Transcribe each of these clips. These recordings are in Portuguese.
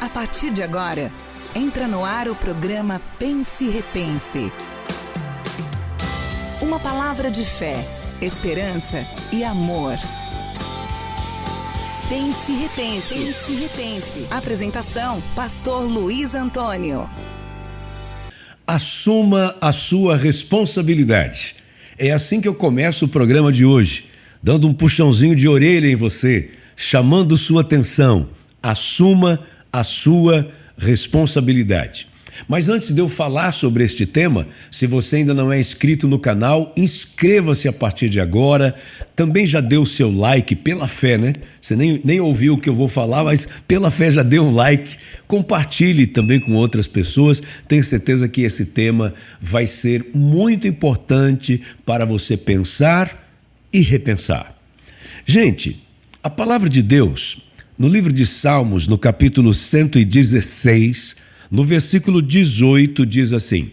A partir de agora, entra no ar o programa Pense e Repense. Uma palavra de fé, esperança e amor. Pense e Repense. Pense e Repense. Apresentação, Pastor Luiz Antônio. Assuma a sua responsabilidade. É assim que eu começo o programa de hoje, dando um puxãozinho de orelha em você, chamando sua atenção. Assuma a sua responsabilidade. Mas antes de eu falar sobre este tema, se você ainda não é inscrito no canal, inscreva-se a partir de agora. Também já deu o seu like pela fé, né? Você nem ouviu o que eu vou falar, mas pela fé já deu um like. Compartilhe também com outras pessoas. Tenho certeza que esse tema vai ser muito importante para você pensar e repensar. Gente, a palavra de Deus, no livro de Salmos, no capítulo 116, no versículo 18, diz assim: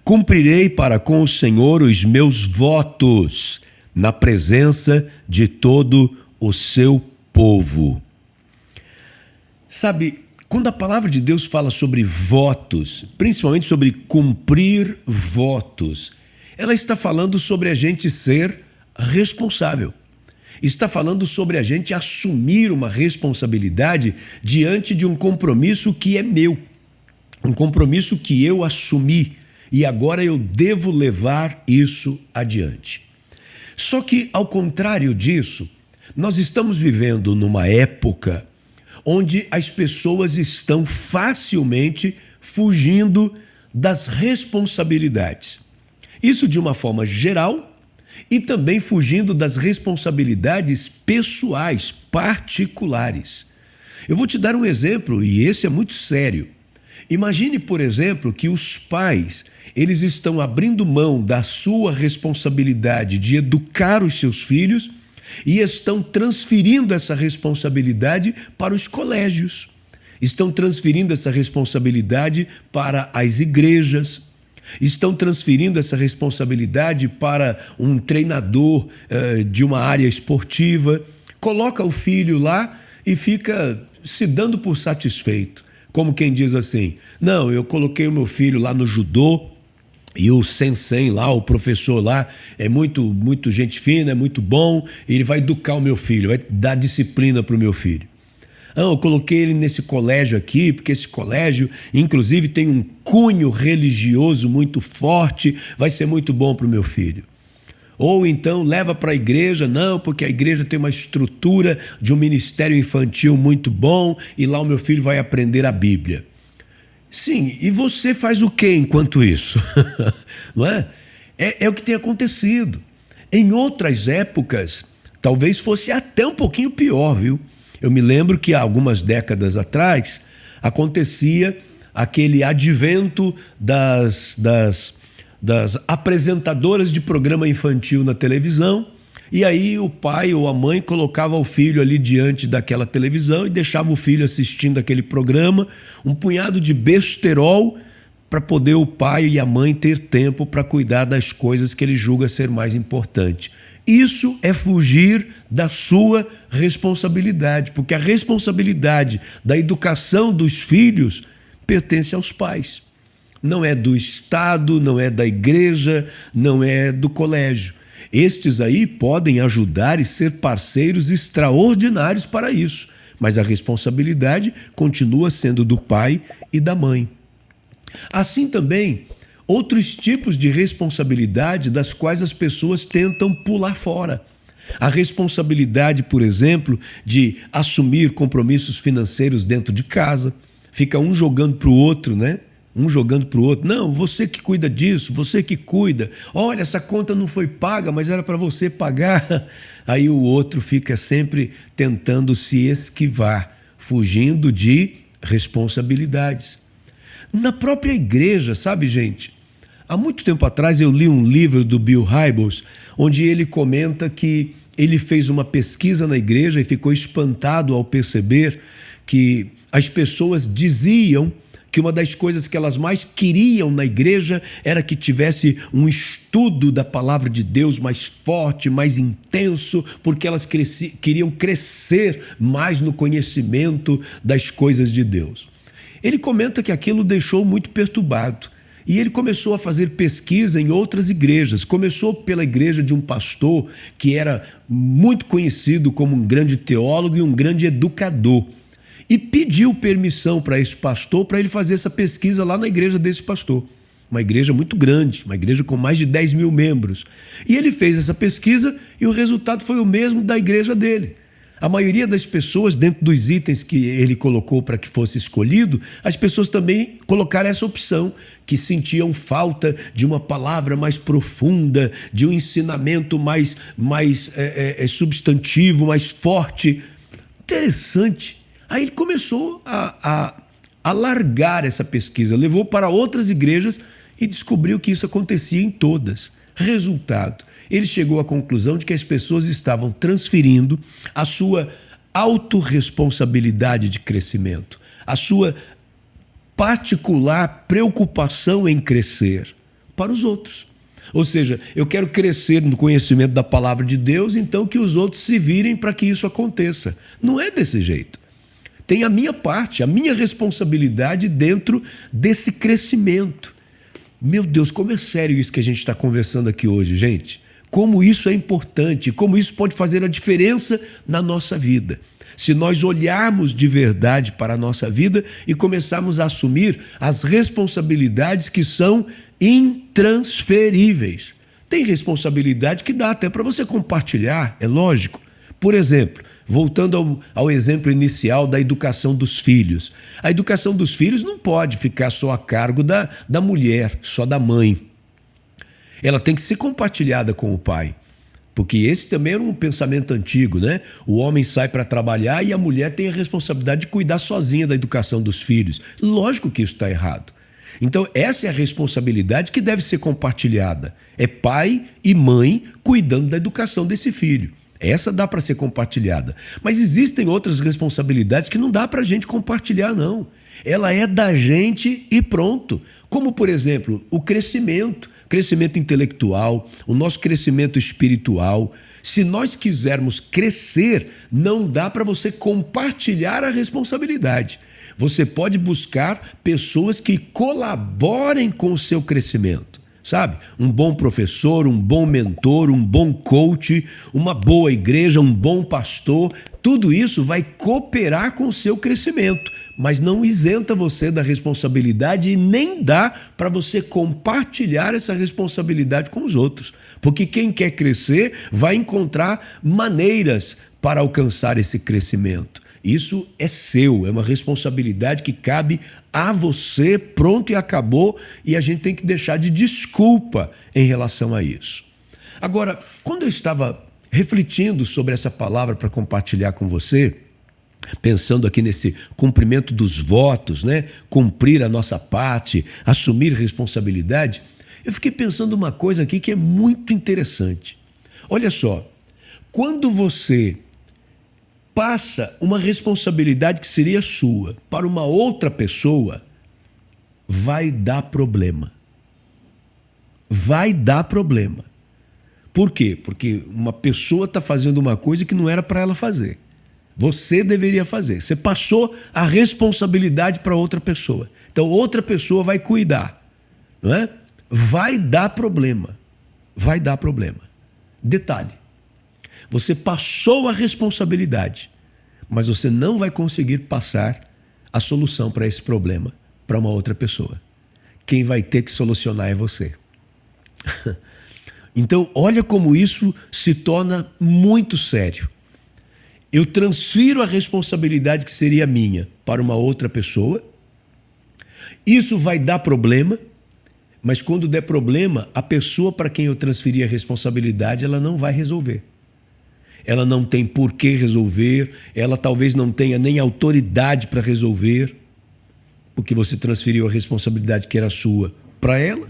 cumprirei para com o Senhor os meus votos na presença de todo o seu povo. Sabe, quando a palavra de Deus fala sobre votos, principalmente sobre cumprir votos, ela está falando sobre a gente ser responsável. Está falando sobre a gente assumir uma responsabilidade diante de um compromisso que é meu. Um compromisso que eu assumi e agora eu devo levar isso adiante. Só que, ao contrário disso, nós estamos vivendo numa época onde as pessoas estão facilmente fugindo das responsabilidades. Isso de uma forma geral e também fugindo das responsabilidades pessoais, particulares. Eu vou te dar um exemplo e esse é muito sério. Imagine, por exemplo, que os pais, eles estão abrindo mão da sua responsabilidade de educar os seus filhos e estão transferindo essa responsabilidade para os colégios. Estão transferindo essa responsabilidade para as igrejas. Estão transferindo essa responsabilidade para um treinador de uma área esportiva. Coloca o filho lá e fica se dando por satisfeito. Como quem diz assim: não, eu coloquei o meu filho lá no judô e o sensei lá, o professor lá, é muito gente fina, é muito bom, e ele vai educar o meu filho, vai dar disciplina para o meu filho. Eu coloquei ele nesse colégio aqui, porque esse colégio, inclusive, tem um cunho religioso muito forte, vai ser muito bom para o meu filho. Ou então leva para a igreja, não, porque a igreja tem uma estrutura de um ministério infantil muito bom e lá o meu filho vai aprender a Bíblia. Sim, e você faz o que enquanto isso? Não é? É o que tem acontecido. Em outras épocas, talvez fosse até um pouquinho pior, viu? Eu me lembro que há algumas décadas atrás acontecia aquele advento das apresentadoras de programa infantil na televisão, e aí o pai ou a mãe colocava o filho ali diante daquela televisão e deixava o filho assistindo aquele programa, um punhado de besterol para poder o pai e a mãe ter tempo para cuidar das coisas que ele julga ser mais importante. Isso é fugir da sua responsabilidade, porque a responsabilidade da educação dos filhos pertence aos pais. Não é do Estado, não é da igreja, não é do colégio. Estes aí podem ajudar e ser parceiros extraordinários para isso, mas a responsabilidade continua sendo do pai e da mãe. Assim também, outros tipos de responsabilidade das quais as pessoas tentam pular fora. A responsabilidade, por exemplo, de assumir compromissos financeiros dentro de casa, fica um jogando para o outro, né? Um jogando para o outro. Não, você que cuida disso, você que cuida. Olha, essa conta não foi paga, mas era para você pagar. Aí o outro fica sempre tentando se esquivar, fugindo de responsabilidades. Na própria igreja, sabe, gente? Há muito tempo atrás eu li um livro do Bill Hybels, onde ele comenta que ele fez uma pesquisa na igreja e ficou espantado ao perceber que as pessoas diziam que uma das coisas que elas mais queriam na igreja era que tivesse um estudo da palavra de Deus mais forte, mais intenso, porque elas queriam crescer mais no conhecimento das coisas de Deus. Ele comenta que aquilo o deixou muito perturbado. E ele começou a fazer pesquisa em outras igrejas. Começou pela igreja de um pastor que era muito conhecido como um grande teólogo e um grande educador. E pediu permissão para esse pastor para ele fazer essa pesquisa lá na igreja desse pastor. Uma igreja muito grande, uma igreja com mais de 10 mil membros. E ele fez essa pesquisa e o resultado foi o mesmo da igreja dele. A maioria das pessoas, dentro dos itens que ele colocou para que fosse escolhido, as pessoas também colocaram essa opção, que sentiam falta de uma palavra mais profunda, de um ensinamento mais substantivo, mais forte. Interessante. Aí ele começou a largar essa pesquisa, levou para outras igrejas e descobriu que isso acontecia em todas. Resultado, ele chegou à conclusão de que as pessoas estavam transferindo a sua autorresponsabilidade de crescimento, a sua particular preocupação em crescer para os outros. Ou seja, eu quero crescer no conhecimento da palavra de Deus, então que os outros se virem para que isso aconteça. Não é desse jeito. Tem a minha parte, a minha responsabilidade dentro desse crescimento. Meu Deus, como é sério isso que a gente está conversando aqui hoje, gente. Como isso é importante, como isso pode fazer a diferença na nossa vida. Se nós olharmos de verdade para a nossa vida e começarmos a assumir as responsabilidades que são intransferíveis. Tem responsabilidade que dá até para você compartilhar, é lógico. Por exemplo, voltando ao exemplo inicial da educação dos filhos. A educação dos filhos não pode ficar só a cargo da mulher, só da mãe. Ela tem que ser compartilhada com o pai. Porque esse também era um pensamento antigo, né? O homem sai para trabalhar e a mulher tem a responsabilidade de cuidar sozinha da educação dos filhos. Lógico que isso está errado. Então, essa é a responsabilidade que deve ser compartilhada. É pai e mãe cuidando da educação desse filho. Essa dá para ser compartilhada. Mas existem outras responsabilidades que não dá para a gente compartilhar, não. Ela é da gente e pronto. Como, por exemplo, o crescimento intelectual, o nosso crescimento espiritual. Se nós quisermos crescer, não dá para você compartilhar a responsabilidade. Você pode buscar pessoas que colaborem com o seu crescimento. Sabe? Um bom professor, um bom mentor, um bom coach, uma boa igreja, um bom pastor, tudo isso vai cooperar com o seu crescimento, mas não isenta você da responsabilidade e nem dá para você compartilhar essa responsabilidade com os outros. Porque quem quer crescer vai encontrar maneiras para alcançar esse crescimento. Isso é seu, é uma responsabilidade que cabe a você, pronto e acabou, e a gente tem que deixar de desculpa em relação a isso. Agora, quando eu estava refletindo sobre essa palavra para compartilhar com você, pensando aqui nesse cumprimento dos votos, né? Cumprir a nossa parte, assumir responsabilidade, eu fiquei pensando uma coisa aqui que é muito interessante. Olha só, quando você passa uma responsabilidade que seria sua para uma outra pessoa, vai dar problema. Vai dar problema. Por quê? Porque uma pessoa está fazendo uma coisa que não era para ela fazer. Você deveria fazer. Você passou a responsabilidade para outra pessoa. Então, outra pessoa vai cuidar. Não é? Vai dar problema. Vai dar problema. Detalhe. Você passou a responsabilidade, mas você não vai conseguir passar a solução para esse problema para uma outra pessoa. Quem vai ter que solucionar é você. Então, olha como isso se torna muito sério. Eu transfiro a responsabilidade que seria minha para uma outra pessoa. Isso vai dar problema, mas quando der problema, a pessoa para quem eu transferi a responsabilidade, ela não vai resolver. Ela não tem por que resolver, ela talvez não tenha nem autoridade para resolver, porque você transferiu a responsabilidade que era sua para ela.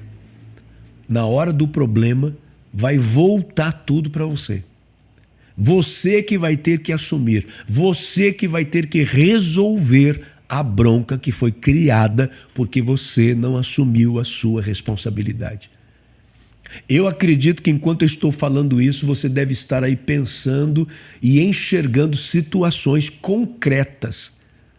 Na hora do problema, vai voltar tudo para você. Você que vai ter que assumir, você que vai ter que resolver a bronca que foi criada porque você não assumiu a sua responsabilidade. Eu acredito que enquanto eu estou falando isso, você deve estar aí pensando e enxergando situações concretas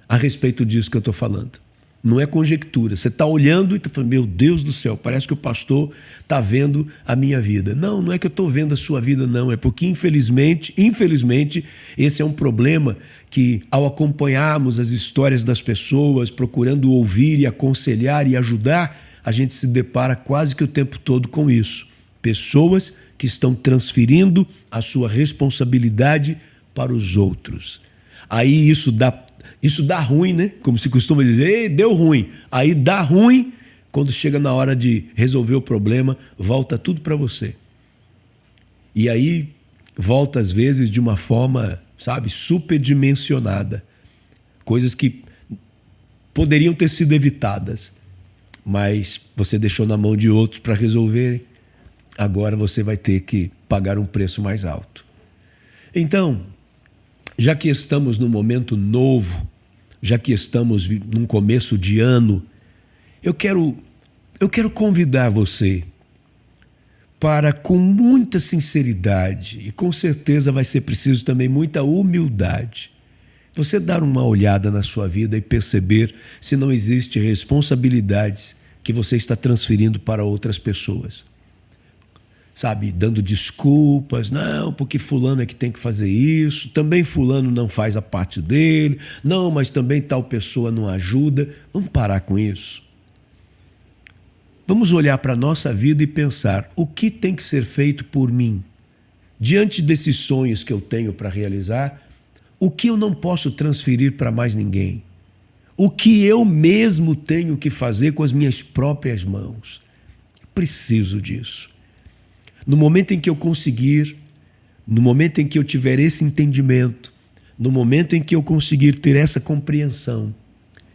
a respeito disso que eu estou falando. Não é conjectura. Você está olhando e está falando, meu Deus do céu, parece que o pastor está vendo a minha vida. Não, não é que eu estou vendo a sua vida, não. É porque, infelizmente, esse é um problema que, ao acompanharmos as histórias das pessoas, procurando ouvir e aconselhar e ajudar, a gente se depara quase que o tempo todo com isso. Pessoas que estão transferindo a sua responsabilidade para os outros. Aí isso dá ruim, né? Como se costuma dizer, ei, deu ruim. Aí dá ruim, quando chega na hora de resolver o problema, volta tudo para você. E aí volta às vezes de uma forma, superdimensionada. Coisas que poderiam ter sido evitadas, mas você deixou na mão de outros para resolverem. Agora você vai ter que pagar um preço mais alto. Então, já que estamos num momento novo, já que estamos num começo de ano, eu quero convidar você para, com muita sinceridade, e com certeza vai ser preciso também muita humildade, você dar uma olhada na sua vida e perceber se não existe responsabilidades que você está transferindo para outras pessoas. Dando desculpas, não, porque fulano é que tem que fazer isso, também fulano não faz a parte dele, não, mas também tal pessoa não ajuda. Vamos parar com isso. Vamos olhar para a nossa vida e pensar, o que tem que ser feito por mim? Diante desses sonhos que eu tenho para realizar, o que eu não posso transferir para mais ninguém? O que eu mesmo tenho que fazer com as minhas próprias mãos? Eu preciso disso. No momento em que eu conseguir, no momento em que eu tiver esse entendimento, no momento em que eu conseguir ter essa compreensão,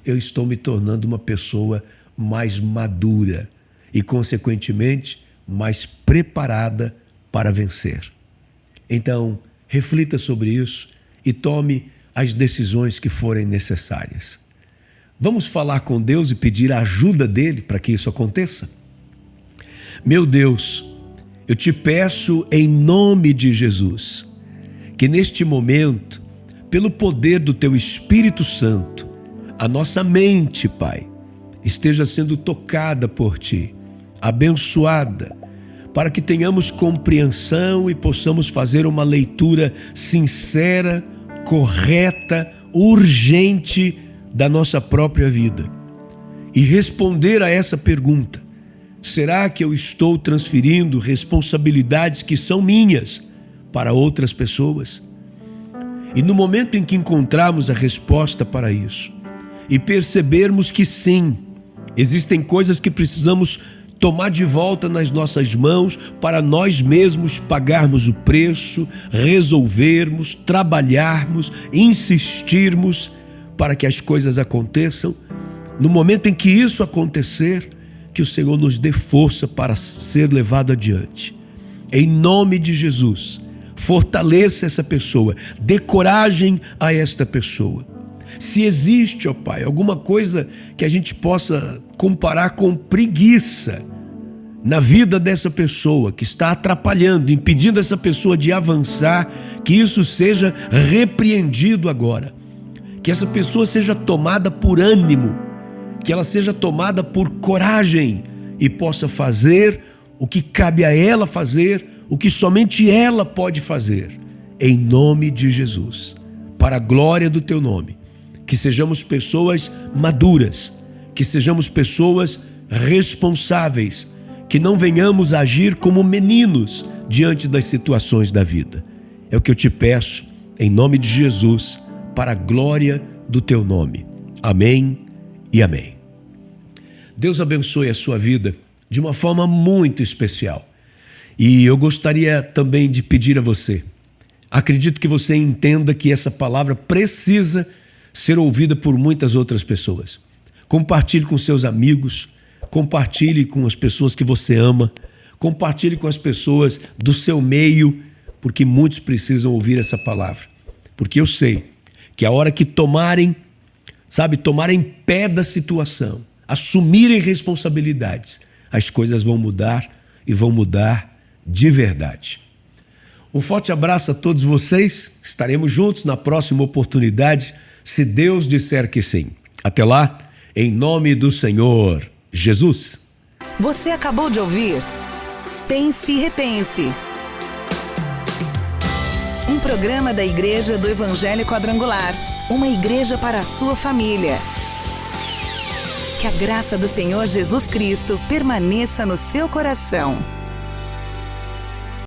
eu estou me tornando uma pessoa mais madura e, consequentemente, mais preparada para vencer. Então, reflita sobre isso e tome as decisões que forem necessárias. Vamos falar com Deus e pedir a ajuda dele para que isso aconteça? Meu Deus, eu te peço em nome de Jesus, que neste momento, pelo poder do Teu Espírito Santo, a nossa mente, Pai, esteja sendo tocada por Ti, abençoada, para que tenhamos compreensão e possamos fazer uma leitura sincera, correta, urgente da nossa própria vida e responder a essa pergunta: será que eu estou transferindo responsabilidades que são minhas para outras pessoas? E no momento em que encontrarmos a resposta para isso e percebermos que sim, existem coisas que precisamos tomar de volta nas nossas mãos para nós mesmos pagarmos o preço, resolvermos, trabalharmos, insistirmos para que as coisas aconteçam, no momento em que isso acontecer, que o Senhor nos dê força para ser levado adiante. Em nome de Jesus, fortaleça essa pessoa, dê coragem a esta pessoa. Se existe, ó Pai, alguma coisa que a gente possa comparar com preguiça na vida dessa pessoa, que está atrapalhando, impedindo essa pessoa de avançar, que isso seja repreendido agora. Que essa pessoa seja tomada por ânimo, que ela seja tomada por coragem e possa fazer o que cabe a ela fazer, o que somente ela pode fazer, em nome de Jesus, para a glória do Teu nome. Que sejamos pessoas maduras, que sejamos pessoas responsáveis, que não venhamos a agir como meninos diante das situações da vida. É o que eu te peço, em nome de Jesus, para a glória do Teu nome. Amém e amém. Deus abençoe a sua vida de uma forma muito especial. E eu gostaria também de pedir a você, acredito que você entenda que essa palavra precisa ser ouvida por muitas outras pessoas. Compartilhe com seus amigos, compartilhe com as pessoas que você ama, compartilhe com as pessoas do seu meio, porque muitos precisam ouvir essa palavra. Porque eu sei que a hora que tomarem sabe, tomarem pé da situação, assumirem responsabilidades, as coisas vão mudar e vão mudar de verdade. Um forte abraço a todos vocês. Estaremos juntos na próxima oportunidade, se Deus disser que sim. Até lá, em nome do Senhor Jesus. Você acabou de ouvir Pense e Repense. Um programa da Igreja do Evangelho Quadrangular. Uma igreja para a sua família. Que a graça do Senhor Jesus Cristo permaneça no seu coração.